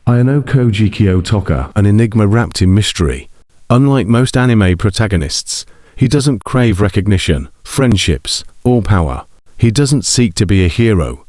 Ayano Koji Kyotoka, an enigma wrapped in mystery. Unlike most anime protagonists, he doesn't crave recognition, friendships, or power. He doesn't seek to be a hero,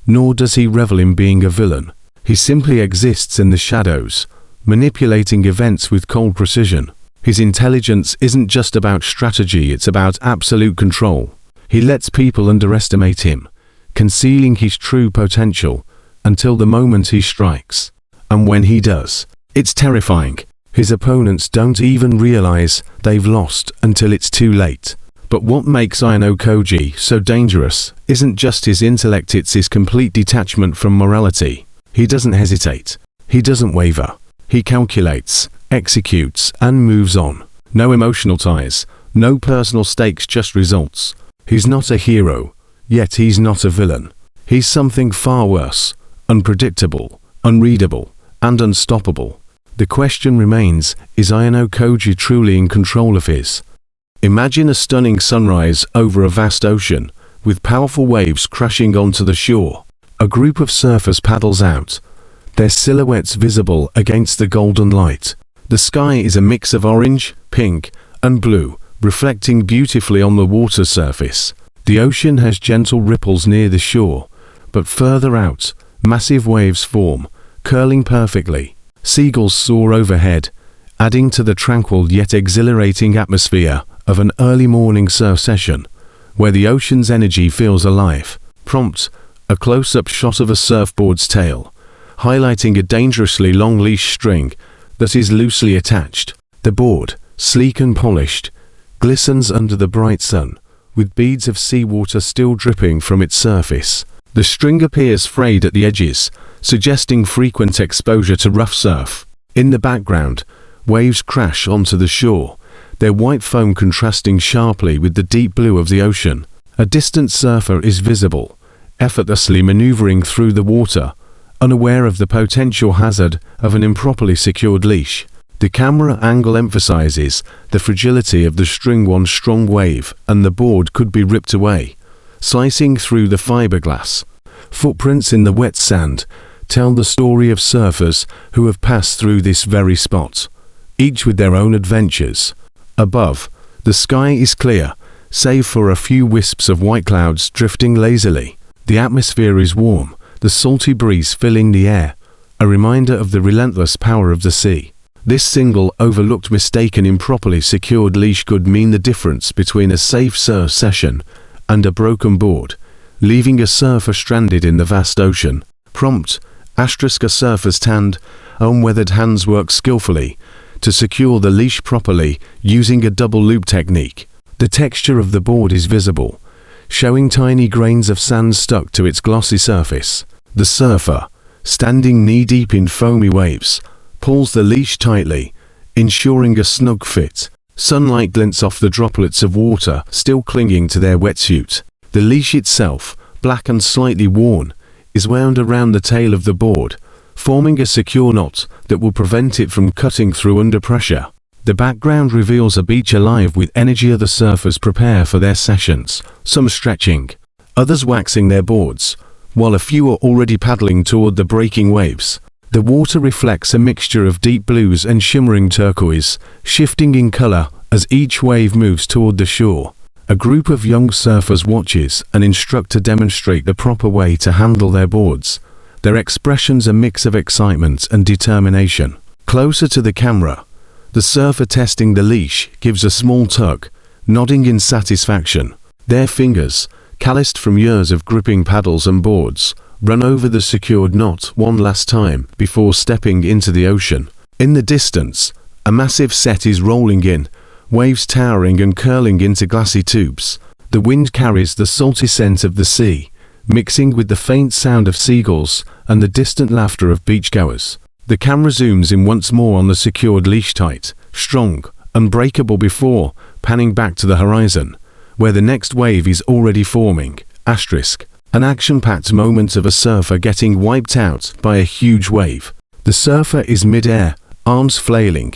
nor does he revel in being a villain. He simply exists in the shadows, manipulating events with cold precision. His intelligence isn't just about strategy, it's about absolute control. He lets people underestimate him, concealing his true potential until the moment he strikes. And when he does, it's terrifying. His opponents don't even realize they've lost until it's too late. But what makes Ayano Koji so dangerous isn't just his intellect, it's his complete detachment from morality. He doesn't hesitate. He doesn't waver. He calculates, executes, and moves on. No emotional ties, no personal stakes, just results. He's not a hero, yet he's not a villain. He's something far worse: unpredictable, unreadable, and unstoppable. The question remains, is Ayano Koji truly in control of his? Imagine a stunning sunrise over a vast ocean, with powerful waves crashing onto the shore. A group of surfers paddles out, their silhouettes visible against the golden light. The sky is a mix of orange, pink, and blue, reflecting beautifully on the water surface. The ocean has gentle ripples near the shore, but further out, massive waves form, curling perfectly. Seagulls soar overhead, adding to the tranquil yet exhilarating atmosphere of an early morning surf session, where the ocean's energy feels alive. Prompt, a close-up shot of a surfboard's tail, highlighting a dangerously long leash string that is loosely attached. The board, sleek and polished, glistens under the bright sun, with beads of seawater still dripping from its surface. The string appears frayed at the edges, suggesting frequent exposure to rough surf. In the background, waves crash onto the shore, their white foam contrasting sharply with the deep blue of the ocean. A distant surfer is visible, effortlessly maneuvering through the water, unaware of the potential hazard of an improperly secured leash. The camera angle emphasizes the fragility of the string. One strong wave and the board could be ripped away, slicing through the fiberglass. Footprints in the wet sand tell the story of surfers who have passed through this very spot, each with their own adventures. Above, the sky is clear, save for a few wisps of white clouds drifting lazily. The atmosphere is warm, the salty breeze filling the air, a reminder of the relentless power of the sea. This single, overlooked mistake, and improperly secured leash could mean the difference between a safe surf session and a broken board, leaving a surfer stranded in the vast ocean. Prompt, asterisk, a surfer's tanned, unweathered hands work skillfully to secure the leash properly using a double loop technique. The texture of the board is visible, showing tiny grains of sand stuck to its glossy surface. The surfer, standing knee-deep in foamy waves, pulls the leash tightly, ensuring a snug fit. Sunlight glints off the droplets of water still clinging to their wetsuit. The leash itself, black and slightly worn, is wound around the tail of the board, forming a secure knot that will prevent it from cutting through under pressure. The background reveals a beach alive with energy. Other surfers prepare for their sessions, some stretching, others waxing their boards, while a few are already paddling toward the breaking waves. The water reflects a mixture of deep blues and shimmering turquoise, shifting in color as each wave moves toward the shore. A group of young surfers watches an instructor demonstrate the proper way to handle their boards, their expressions a mix of excitement and determination. Closer to the camera, the surfer testing the leash gives a small tug, nodding in satisfaction. Their fingers, calloused from years of gripping paddles and boards, run over the secured knot one last time before stepping into the ocean. In the distance, a massive set is rolling in, waves towering and curling into glassy tubes. The wind carries the salty scent of the sea, mixing with the faint sound of seagulls and the distant laughter of beachgoers. The camera zooms in once more on the secured leash, tight, strong, unbreakable, before panning back to the horizon, where the next wave is already forming. Asterisk, an action-packed moment of a surfer getting wiped out by a huge wave. The surfer is mid-air, arms flailing,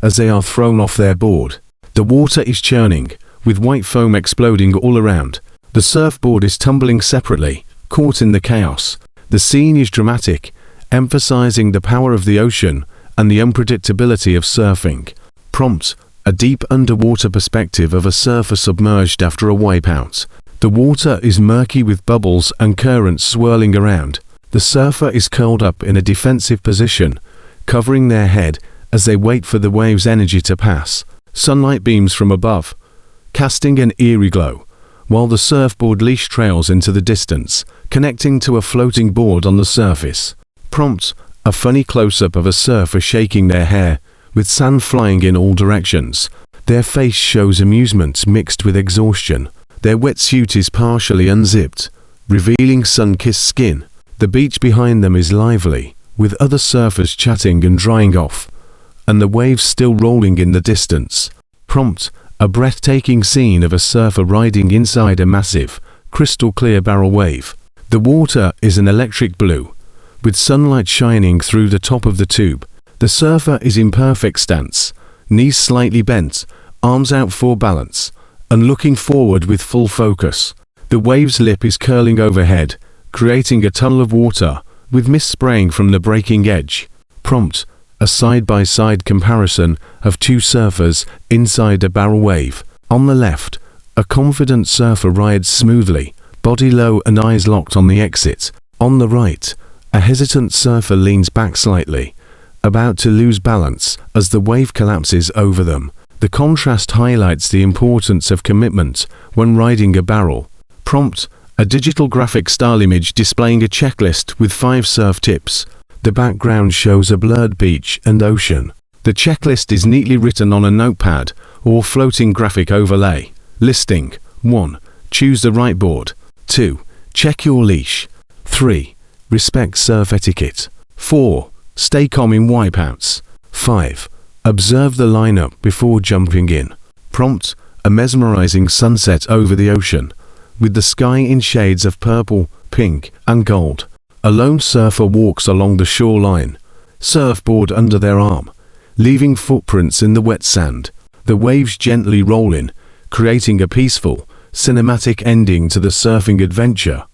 as they are thrown off their board. The water is churning, with white foam exploding all around. The surfboard is tumbling separately, caught in the chaos. The scene is dramatic, emphasizing the power of the ocean and the unpredictability of surfing. Prompt: a deep underwater perspective of a surfer submerged after a wipeout. The water is murky with bubbles and currents swirling around. The surfer is curled up in a defensive position, covering their head as they wait for the wave's energy to pass. Sunlight beams from above, casting an eerie glow, while the surfboard leash trails into the distance, connecting to a floating board on the surface. Prompt: a funny close-up of a surfer shaking their hair, with sand flying in all directions. Their face shows amusement mixed with exhaustion. Their wetsuit is partially unzipped, revealing sun-kissed skin. The beach behind them is lively, with other surfers chatting and drying off, and the waves still rolling in the distance. Prompt: a breathtaking scene of a surfer riding inside a massive, crystal-clear barrel wave. The water is an electric blue, with sunlight shining through the top of the tube. The surfer is in perfect stance, knees slightly bent, arms out for balance, and looking forward with full focus. The wave's lip is curling overhead, creating a tunnel of water, with mist spraying from the breaking edge. Prompt: a side-by-side comparison of two surfers inside a barrel wave. On the left, a confident surfer rides smoothly, body low and eyes locked on the exit. On the right, a hesitant surfer leans back slightly, about to lose balance as the wave collapses over them. The contrast highlights the importance of commitment when riding a barrel. Prompt: a digital graphic style image displaying a checklist with 5 surf tips. The background shows a blurred beach and ocean. The checklist is neatly written on a notepad or floating graphic overlay. Listing: 1. Choose the right board. 2. Check your leash. 3. Respect surf etiquette. 4. Stay calm in wipeouts. 5. Observe the lineup before jumping in. Prompt: a mesmerizing sunset over the ocean, with the sky in shades of purple, pink, and gold. A lone surfer walks along the shoreline, surfboard under their arm, leaving footprints in the wet sand. The waves gently roll in, creating a peaceful, cinematic ending to the surfing adventure.